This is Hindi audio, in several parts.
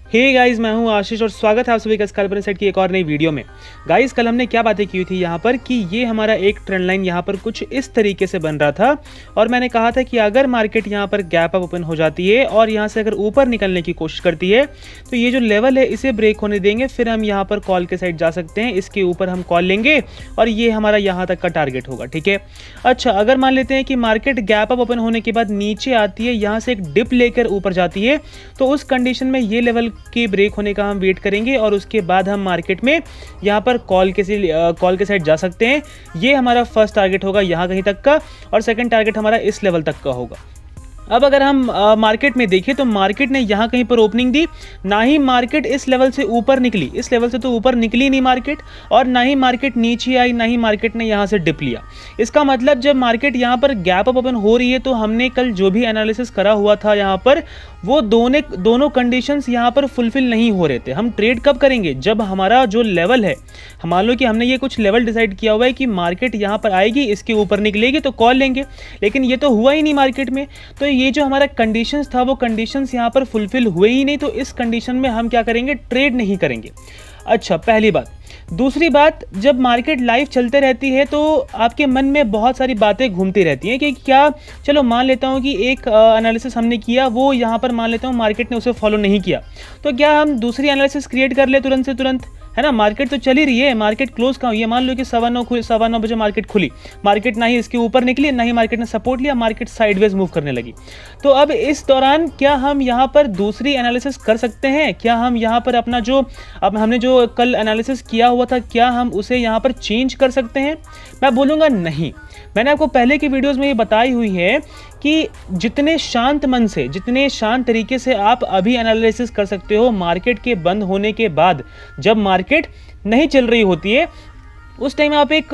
हे गाइस, मैं हूं आशीष और स्वागत है आप सभी का स्कैल्पर इनसाइड की एक और नई वीडियो में। गाइस, कल हमने क्या बातें की थी यहाँ पर कि ये हमारा एक ट्रेंड लाइन यहाँ पर कुछ इस तरीके से बन रहा था और मैंने कहा था कि अगर मार्केट यहाँ पर गैप अप ओपन हो जाती है और यहाँ से अगर ऊपर निकलने की कोशिश करती है तो ये जो लेवल है इसे ब्रेक होने देंगे, फिर हम यहाँ पर कॉल के साइड जा सकते हैं। इसके ऊपर हम कॉल लेंगे और ये हमारा यहाँ तक का टारगेट होगा। ठीक है, अच्छा अगर मान लेते हैं कि मार्केट गैप अप ओपन होने के बाद नीचे आती है, यहाँ से एक डिप लेकर ऊपर जाती है, तो उस कंडीशन में ये लेवल के ब्रेक होने का हम वेट करेंगे और उसके बाद हम मार्केट में यहाँ पर कॉल के साइड जा सकते हैं। ये हमारा फर्स्ट टारगेट होगा यहाँ कहीं तक का और सेकंड टारगेट हमारा इस लेवल तक का होगा। अब अगर हम मार्केट में देखें तो मार्केट ने यहाँ कहीं पर ओपनिंग दी, ना ही मार्केट इस लेवल से ऊपर निकली, इस लेवल से तो ऊपर निकली नहीं मार्केट, और ना ही मार्केट नीचे आई, ना ही मार्केट ने यहाँ से डिप लिया। इसका मतलब जब मार्केट यहाँ पर गैप अप ओपन हो रही है तो हमने कल जो भी एनालिसिस करा हुआ था यहाँ पर वो दोनों कंडीशंस यहाँ पर फुलफिल नहीं हो रहे थे। हम ट्रेड कब करेंगे? जब हमारा जो लेवल है, मान लो कि हमने ये कुछ लेवल डिसाइड किया हुआ है कि मार्केट यहाँ पर आएगी, इसके ऊपर निकलेगी तो कॉल लेंगे, लेकिन ये तो हुआ ही नहीं मार्केट में। तो ये जो हमारा कंडीशंस था वो कंडीशंस यहाँ पर फुलफिल हुए ही नहीं, तो इस कंडीशन में हम क्या करेंगे? ट्रेड नहीं करेंगे। अच्छा, पहली बात। दूसरी बात, जब मार्केट लाइव चलते रहती है तो आपके मन में बहुत सारी बातें घूमती रहती हैं कि क्या, चलो मान लेता हूँ कि एक एनालिसिस हमने किया, वो यहाँ पर मान लेता हूँ मार्केट ने उसे फॉलो नहीं किया, तो क्या हम दूसरी एनालिसिस क्रिएट कर ले तुरंत से तुरंत, है ना? मार्केट तो चल ही रही है, मार्केट क्लोज कहाँ हुई है? मान लो कि 9:15 बजे मार्केट खुली, मार्केट ना ही इसके ऊपर निकली, ना ही मार्केट ने सपोर्ट लिया, मार्केट साइडवेज मूव करने लगी। तो अब इस दौरान क्या हम यहाँ पर दूसरी एनालिसिस कर सकते हैं? क्या हम यहाँ पर अपना जो अब हमने जो कल एनालिसिस किया हुआ था, क्या हम उसे यहाँ पर चेंज कर सकते हैं? मैं बोलूँगा नहीं। मैंने आपको पहले की वीडियोस में ये बताई हुई है कि जितने शांत मन से, जितने शांत तरीके से आप अभी एनालिसिस कर सकते हो मार्केट के बंद होने के बाद, जब मार्केट नहीं चल रही होती है उस टाइम आप एक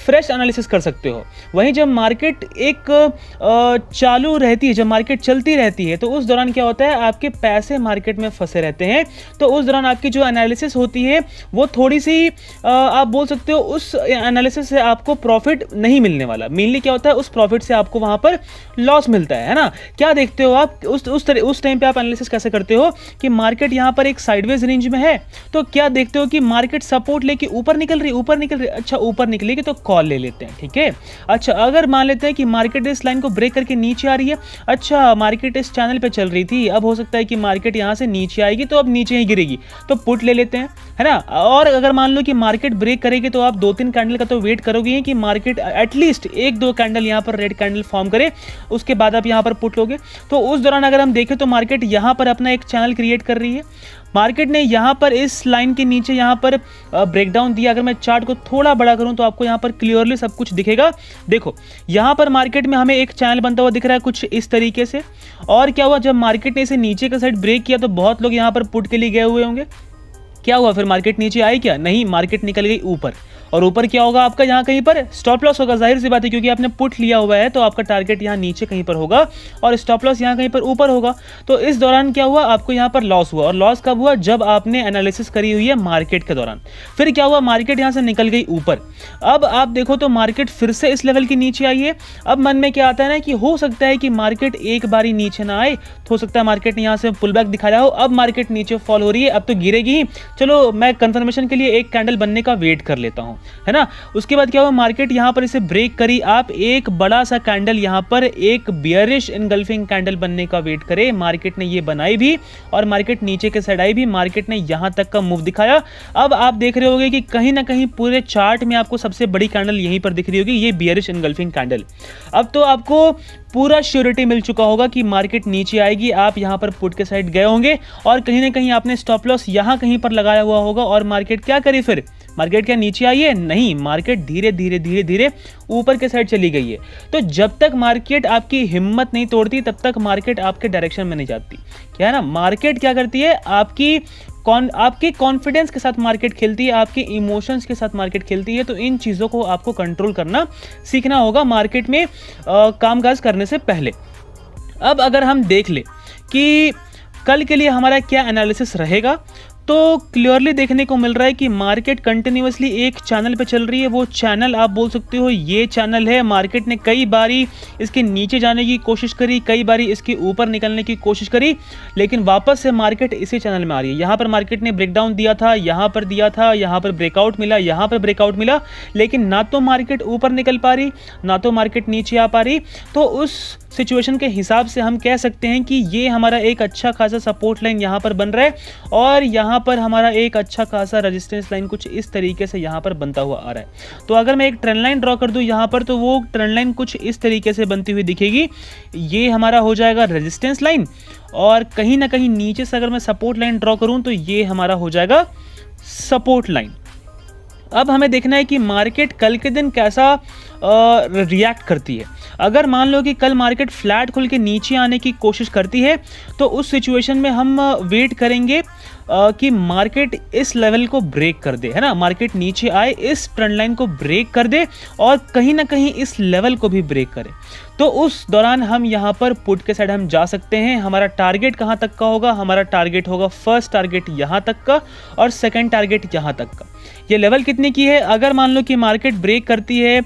फ्रेश एनालिसिस कर सकते हो। वहीं जब मार्केट एक चालू रहती है, जब मार्केट चलती रहती है, तो उस दौरान क्या होता है? आपके पैसे मार्केट में फंसे रहते हैं, तो उस दौरान आपकी जो एनालिसिस होती है वो थोड़ी सी आप बोल सकते हो उस एनालिसिस से आपको प्रॉफिट नहीं मिलने वाला। मेनली क्या होता है? उस प्रॉफिट से आपको वहाँ पर लॉस मिलता है ना? क्या देखते हो आप उस टाइम पर आप एनालिसिस कैसे करते हो कि मार्केट यहाँ पर एक साइडवेज रेंज में है, तो क्या देखते हो कि मार्केट सपोर्ट लेके ऊपर निकल रही, अच्छा ऊपर निकलेगी तो कॉल ले लेते हैं। ठीक है, अच्छा अगर मान लेते हैं कि मार्केट इस लाइन को ब्रेक करके नीचे आ रही है, अच्छा मार्केट इस चैनल पे चल रही थी, अब हो सकता है कि मार्केट यहाँ से नीचे आएगी तो अब नीचे ही गिरेगी, तो पुट ले लेते हैं, है ना? और अगर मान लो कि मार्केट ब्रेक करेगी तो आप 2-3 कैंडल का तो वेट करोगे कि मार्केट एटलीस्ट 1-2 कैंडल यहाँ पर रेड कैंडल फॉर्म करे, उसके बाद आप यहाँ पर पुट लोगे। तो उस दौरान अगर हम देखें तो मार्केट यहाँ पर अपना एक चैनल क्रिएट कर रही है, मार्केट ने यहाँ पर इस लाइन के नीचे यहाँ पर ब्रेकडाउन दिया। अगर मैं चार्ट को थोड़ा बड़ा करूँ तो आपको यहाँ पर क्लियरली सब कुछ दिखेगा। देखो यहाँ पर मार्केट में हमें एक चैनल बनता हुआ दिख रहा है कुछ इस तरीके से, और क्या हुआ? जब मार्केट ने इसे नीचे का साइड ब्रेक किया तो बहुत लोग यहाँ पर पुट के लिए गए हुए होंगे। क्या हुआ फिर? मार्केट नीचे आई क्या? नहीं, मार्केट निकल गई ऊपर, और ऊपर क्या होगा आपका? यहाँ कहीं पर स्टॉप लॉस होगा, जाहिर सी बात है, क्योंकि आपने पुट लिया हुआ है तो आपका टारगेट यहाँ नीचे कहीं पर होगा और स्टॉप लॉस यहाँ कहीं पर ऊपर होगा। तो इस दौरान क्या हुआ? आपको यहाँ पर लॉस हुआ, और लॉस कब हुआ? जब आपने एनालिसिस करी हुई है मार्केट के दौरान। फिर क्या हुआ? मार्केट यहाँ से निकल गई ऊपर। अब आप देखो तो मार्केट फिर से इस लेवल के नीचे आई है। अब मन में क्या आता है ना कि हो सकता है कि मार्केट एक बारी नीचे ना आए, तो हो सकता है मार्केट ने यहाँ से पुल बैक दिखाया हो, अब मार्केट नीचे फॉल हो रही है, अब तो गिरेगी ही, चलो मैं कंफर्मेशन के लिए एक कैंडल बनने का वेट कर लेता हूँ, है ना? उसके बाद क्या हुआ? मार्केट यहां पर इसे ब्रेक करी, आप एक बड़ा सा कैंडल यहां पर एक बियरिश इनगल्फिंग कैंडल बनने का वेट करे, मार्केट ने ये बनाई भी और मार्केट नीचे के साइड आई भी, मार्केट ने यहां तक का मूव दिखाया। अब आप देख रहे होंगे कि कहीं ना कहीं पूरे चार्ट में आपको सबसे बड़ी कैंडल यहीं पर दिख रही होगी, ये बियरिश इनगल्फिंग कैंडल। अब तो आपको पूरा श्योरिटी मिल चुका होगा कि मार्केट नीचे आएगी, आप यहां पर पुट के साइड गए होंगे और कहीं ना कहीं आपने स्टॉप लॉस यहां कहीं पर लगाया हुआ होगा, और मार्केट क्या करी फिर? मार्केट क्या नीचे आई है? नहीं, मार्केट धीरे धीरे धीरे धीरे ऊपर के साइड चली गई है। तो जब तक मार्केट आपकी हिम्मत नहीं तोड़ती तब तक मार्केट आपके डायरेक्शन में नहीं जाती। क्या है ना? मार्केट क्या करती है? आपके कॉन्फिडेंस के साथ मार्केट खेलती है, आपके इमोशंस के साथ मार्केट खेलती है। तो इन चीज़ों को आपको कंट्रोल करना सीखना होगा मार्केट में कामकाज करने से पहले। अब अगर हम देख ले कि कल के लिए हमारा क्या एनालिसिस रहेगा, तो क्लियरली देखने को मिल रहा है कि मार्केट कंटिन्यूअसली एक चैनल पे चल रही है। वो चैनल आप बोल सकते हो ये चैनल है। मार्केट ने कई बारी इसके नीचे जाने की कोशिश करी, कई बारी इसके ऊपर निकलने की कोशिश करी, लेकिन वापस से मार्केट इसी चैनल में आ रही है। यहाँ पर मार्केट ने ब्रेकडाउन दिया था, यहाँ पर दिया था, यहाँ पर ब्रेकआउट मिला, यहाँ पर ब्रेकआउट मिला, लेकिन ना तो मार्केट ऊपर निकल पा रही, ना तो मार्केट नीचे आ पा रही। तो उस सिचुएशन के हिसाब से हम कह सकते हैं कि ये हमारा एक अच्छा खासा सपोर्ट लाइन यहाँ पर बन रहा है और यहाँ पर हमारा एक अच्छा खासा रेजिस्टेंस लाइन कुछ इस तरीके से यहाँ पर बनता हुआ आ रहा है। तो अगर मैं एक ट्रेंड लाइन ड्रॉ कर दूँ यहाँ पर, तो वो ट्रेंड लाइन कुछ इस तरीके से बनती हुई दिखेगी। ये हमारा हो जाएगा रेजिस्टेंस लाइन और कहीं ना कहीं नीचे से अगर मैं सपोर्ट लाइन ड्रॉ करूँ तो ये हमारा हो जाएगा सपोर्ट लाइन। अब हमें देखना है कि मार्केट कल के दिन कैसा रिएक्ट करती है। अगर मान लो कि कल मार्केट फ्लैट खुल के नीचे आने की कोशिश करती है तो उस सिचुएशन में हम वेट करेंगे कि मार्केट इस लेवल को ब्रेक कर दे, है ना, मार्केट नीचे आए, इस ट्रेंड लाइन को ब्रेक कर दे और कहीं ना कहीं इस लेवल को भी ब्रेक करे। तो उस दौरान हम यहाँ पर पुट के साइड हम जा सकते हैं। हमारा टारगेट कहाँ तक का होगा? हमारा टारगेट होगा फर्स्ट टारगेट यहाँ तक का और सेकंड टारगेट यहाँ तक का। ये लेवल कितने की है? अगर मान लो कि मार्केट ब्रेक करती है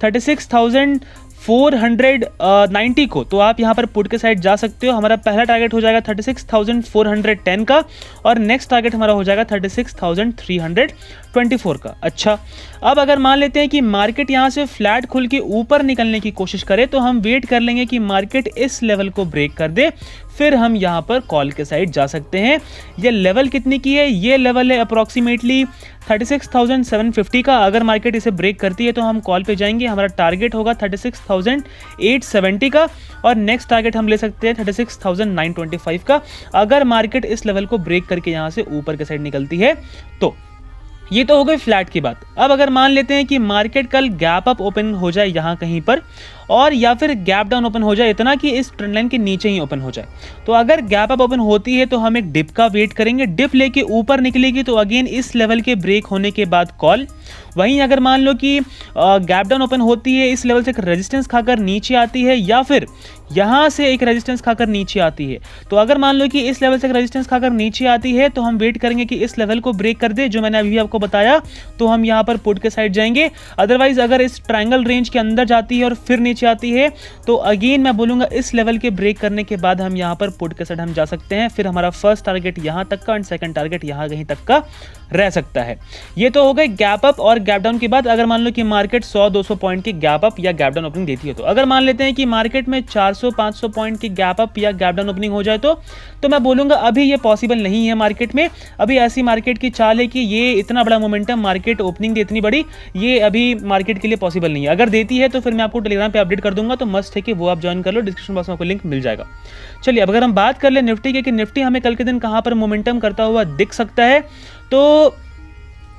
36,490 को, तो आप यहाँ पर पुट के साइड जा सकते हो। हमारा पहला टारगेट हो जाएगा 36,410 का और नेक्स्ट टारगेट हमारा हो जाएगा 36,324 का। अच्छा, अब अगर मान लेते हैं कि मार्केट यहाँ से फ्लैट खुल के ऊपर निकलने की कोशिश करे तो हम वेट कर लेंगे कि मार्केट इस लेवल को ब्रेक कर दे, फिर हम यहाँ पर कॉल के साइड जा सकते हैं। ये लेवल कितने की है? ये लेवल है अप्रॉक्सीमेटली 36,750 का। अगर मार्केट इसे ब्रेक करती है तो हम कॉल पे जाएंगे। हमारा टारगेट होगा 36,870 का और नेक्स्ट टारगेट हम ले सकते हैं 36,925 का, अगर मार्केट इस लेवल को ब्रेक करके यहाँ से ऊपर के साइड निकलती है तो। ये तो हो गई फ्लैट की बात। अब अगर मान लेते हैं कि मार्केट कल गैप अप ओपन हो जाए यहाँ कहीं पर और या फिर गैप डाउन ओपन हो जाए, इतना कि इस ट्रेंड लाइन के नीचे ही ओपन हो जाए, तो अगर गैप अप ओपन होती है तो हम एक डिप का वेट करेंगे। डिप लेके ऊपर निकलेगी तो अगेन इस लेवल के ब्रेक होने के बाद कॉल। वहीं अगर मान लो कि गैप डाउन ओपन होती है, इस लेवल से एक रेजिस्टेंस खाकर नीचे आती है या फिर यहाँ से एक रेजिस्टेंस खाकर नीचे आती है, तो अगर मान लो कि इस लेवल से एक रेजिस्टेंस खाकर नीचे आती है तो हम वेट करेंगे कि इस लेवल को ब्रेक कर दे, जो मैंने अभी आपको बताया, तो हम यहाँ पर पुट के साइड जाएंगे। अदरवाइज अगर इस ट्रायंगल रेंज के अंदर जाती है और फिर नीचे आती है तो अगेन मैं बोलूँगा इस लेवल के ब्रेक करने के बाद हम यहाँ पर पुट के साइड हम जा सकते हैं। फिर हमारा फर्स्ट टारगेट यहाँ तक का एंड सेकंड टारगेट यहाँ कहीं तक का रह सकता है। ये तो हो गए गैप अप और गैप डाउन के बाद। अगर मान लो कि मार्केट 100-200 पॉइंट की गैप अप या गैप डाउन ओपनिंग देती है, तो अगर मान लेते हैं कि मार्केट में 400-500 पॉइंट की गैप अप या गैप डाउन ओपनिंग हो जाए तो मैं बोलूँगा अभी ये पॉसिबल नहीं है मार्केट में। अभी ऐसी मार्केट की चाल है कि ये इतना बड़ा मोमेंटम मार्केट ओपनिंग दे इतनी बड़ी, ये अभी मार्केट के लिए पॉसिबल नहीं है। अगर देती है तो फिर मैं आपको टेलीग्राम पे अपडेट कर दूंगा, तो मस्ट है कि वो आप ज्वाइन कर लो, डिस्क्रिप्शन बॉक्स में आपको लिंक मिल जाएगा। चलिए अब अगर हम बात कर ले निफ्टी के कि निफ्टी हमें कल के दिन कहाँ पर मोमेंटम करता हुआ दिख सकता है, तो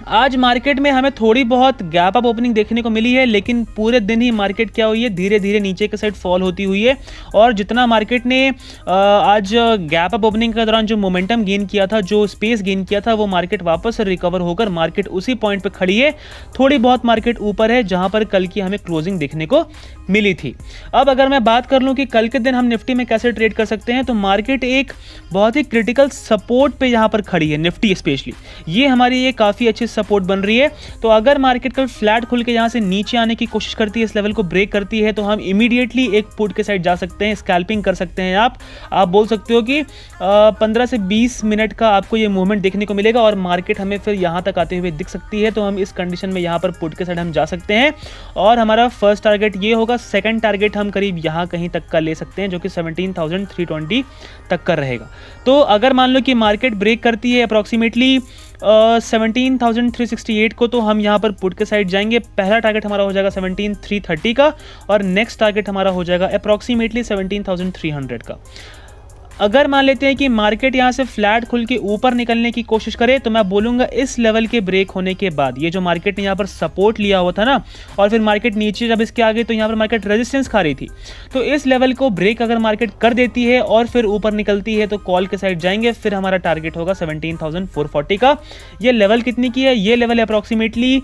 आज मार्केट में हमें थोड़ी बहुत गैप अप ओपनिंग देखने को मिली है, लेकिन पूरे दिन ही मार्केट क्या हुई है, धीरे धीरे नीचे के साइड फॉल होती हुई है। और जितना मार्केट ने आज गैप अप ओपनिंग के दौरान जो मोमेंटम गेन किया था, जो स्पेस गेन किया था, वो मार्केट वापस रिकवर होकर मार्केट उसी पॉइंट पे खड़ी है। थोड़ी बहुत मार्केट ऊपर है जहां पर कल की हमें क्लोजिंग देखने को मिली थी। अब अगर मैं बात कर लूं कि कल के दिन हम निफ्टी में कैसे ट्रेड कर सकते हैं, तो मार्केट एक बहुत ही क्रिटिकल सपोर्ट पे यहां पर खड़ी है। निफ्टी स्पेशली ये हमारी ये काफ़ी अच्छी सपोर्ट बन रही है। तो अगर मार्केट कल फ्लैट खुल के यहाँ से नीचे आने की कोशिश करती है, इस लेवल को ब्रेक करती है, तो हम इमीडिएटली एक पुट के साइड जा सकते हैं, स्कैल्पिंग कर सकते हैं। आप बोल सकते हो कि 15 से 20 मिनट का आपको ये मूवमेंट देखने को मिलेगा और मार्केट हमें फिर यहाँ तक आते हुए दिख सकती है। तो हम इस कंडीशन में यहाँ पर पुट के साइड हम जा सकते हैं और हमारा फर्स्ट टारगेट ये होगा। सेकंड टारगेट हम करीब यहाँ कहीं तक का ले सकते हैं, जो कि 17,320 तक का रहेगा। तो अगर मान लो कि मार्केट ब्रेक करती है अप्रॉक्सीमेटली 17,368 को, तो हम यहाँ पर पुट के साइड जाएंगे। पहला टारगेट हमारा हो जाएगा 17,330 का और नेक्स्ट टारगेट हमारा हो जाएगा अप्रॉक्सीमेटली 17,300 का। अगर मान लेते हैं कि मार्केट यहाँ से फ्लैट खुल के ऊपर निकलने की कोशिश करे, तो मैं बोलूँगा इस लेवल के ब्रेक होने के बाद, ये जो मार्केट ने यहाँ पर सपोर्ट लिया हुआ था ना, और फिर मार्केट नीचे जब इसके आगे तो यहाँ पर मार्केट रेजिस्टेंस खा रही थी, तो इस लेवल को ब्रेक अगर मार्केट कर देती है और फिर ऊपर निकलती है तो कॉल के साइड जाएंगे। फिर हमारा टारगेट होगा 17,440 का। ये लेवल कितनी की है? ये लेवल अप्रॉक्सीमेटली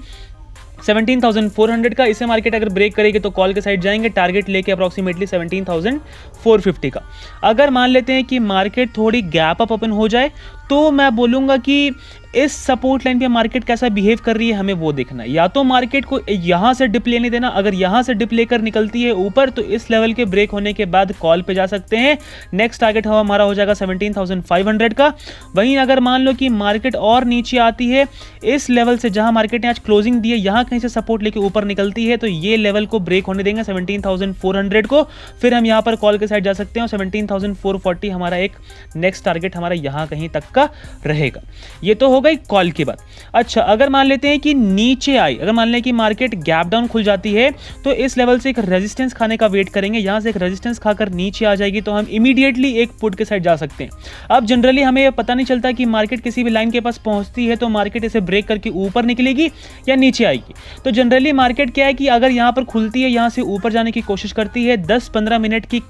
17,400 का। इसे मार्केट अगर ब्रेक करेगी तो कॉल के साइड जाएंगे, टारगेट लेके अप्रॉक्सीमेटली 17,450 का। अगर मान लेते हैं कि मार्केट थोड़ी गैप अप ओपन हो जाए तो मैं बोलूँगा कि इस सपोर्ट लाइन पे मार्केट कैसा बिहेव कर रही है हमें वो देखना है। या तो मार्केट को यहाँ से डिप लेने देना, अगर यहाँ से डिप लेकर निकलती है ऊपर तो इस लेवल के ब्रेक होने के बाद कॉल पे जा सकते हैं। नेक्स्ट टारगेट हमारा हो जाएगा 17,500 का। वहीं अगर मान लो कि मार्केट और नीचे आती है इस लेवल से जहां मार्केट ने आज क्लोजिंग दी है, यहाँ कहीं से सपोर्ट लेके ऊपर निकलती है तो ये लेवल को ब्रेक होने देंगे 17,400 को, फिर हम यहाँ पर कॉल के साइड जा सकते हैं और 17,440 हमारा एक नेक्स्ट टारगेट हमारा यहाँ कहीं तक का रहेगा। ये तो हो गई कॉल की बात। अच्छा, अगर मान लेते हैं कि नीचे आई, अगर मान लें कि मार्केट गैप डाउन खुल जाती है तो इस लेवल से एक रेजिस्टेंस खाने का वेट करेंगे। यहां से एक रेजिस्टेंस खाकर नीचे आ जाएगी तो हम इमीडिएटली एक पुट के साइड जा सकते हैं। अब जनरली हमें यह पता नहीं चलता कि मार्केट किसी भी लाइन के पास पहुंचती है तो मार्केट इसे ब्रेक करके ऊपर निकलेगी या नीचे आएगी। तो जनरली मार्केट क्या है कि अगर यहां पर खुलती है, यहां से ऊपर जाने की कोशिश करती है, 10-15 मिनट की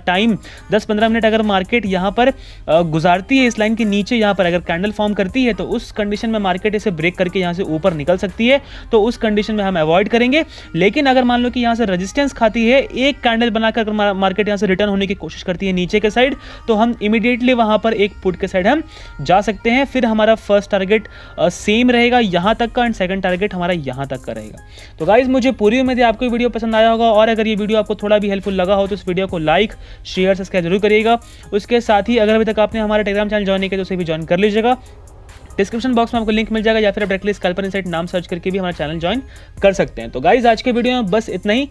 टाइम 10-15 मिनट अगर मार्केट यहां पर गुजारती है इस लाइन के नीचे, यहां पर अगर कैंडल फॉर्म करती है तो उस कंडीशन में मार्केट इसे ब्रेक करके यहां से ऊपर निकल सकती है, तो उस कंडीशन में हम अवॉइड करेंगे। लेकिन अगर मान लो कि यहां से रेजिस्टेंस खाती है, एक कैंडल बनाकर मार्केट यहां से रिटर्न होने की कोशिश करती है नीचे के साइड, तो हम इमीडिएटली वहां पर एक पुट के साइड हम जा सकते हैं। फिर हमारा फर्स्ट टारगेट सेम रहेगा यहां तक का एंड सेकंड टारगेट हमारा यहां तक का रहेगा। तो गाइस मुझे पूरी उम्मीद है आपको वीडियो पसंद आया होगा, और अगर ये वीडियो आपको थोड़ा भी हेल्पफुल लगा हो तो इस वीडियो को लाइक शेयर सब्सक्राइब जरूर करिएगा। उसके साथ ही अगर अभी तक आपने हमारा टेलीग्राम चैनल ज्वाइन नहीं किया तो उसे भी ज्वाइन कर लीजिएगा। डिस्क्रिप्शन बॉक्स में आपको लिंक मिल जाएगा, या फिर आप डायरेक्टली स्कैल्पर इनसाइट नाम सर्च करके भी हमारा चैनल ज्वाइन कर सकते हैं। तो गाइस आज के वीडियो में बस इतना ही।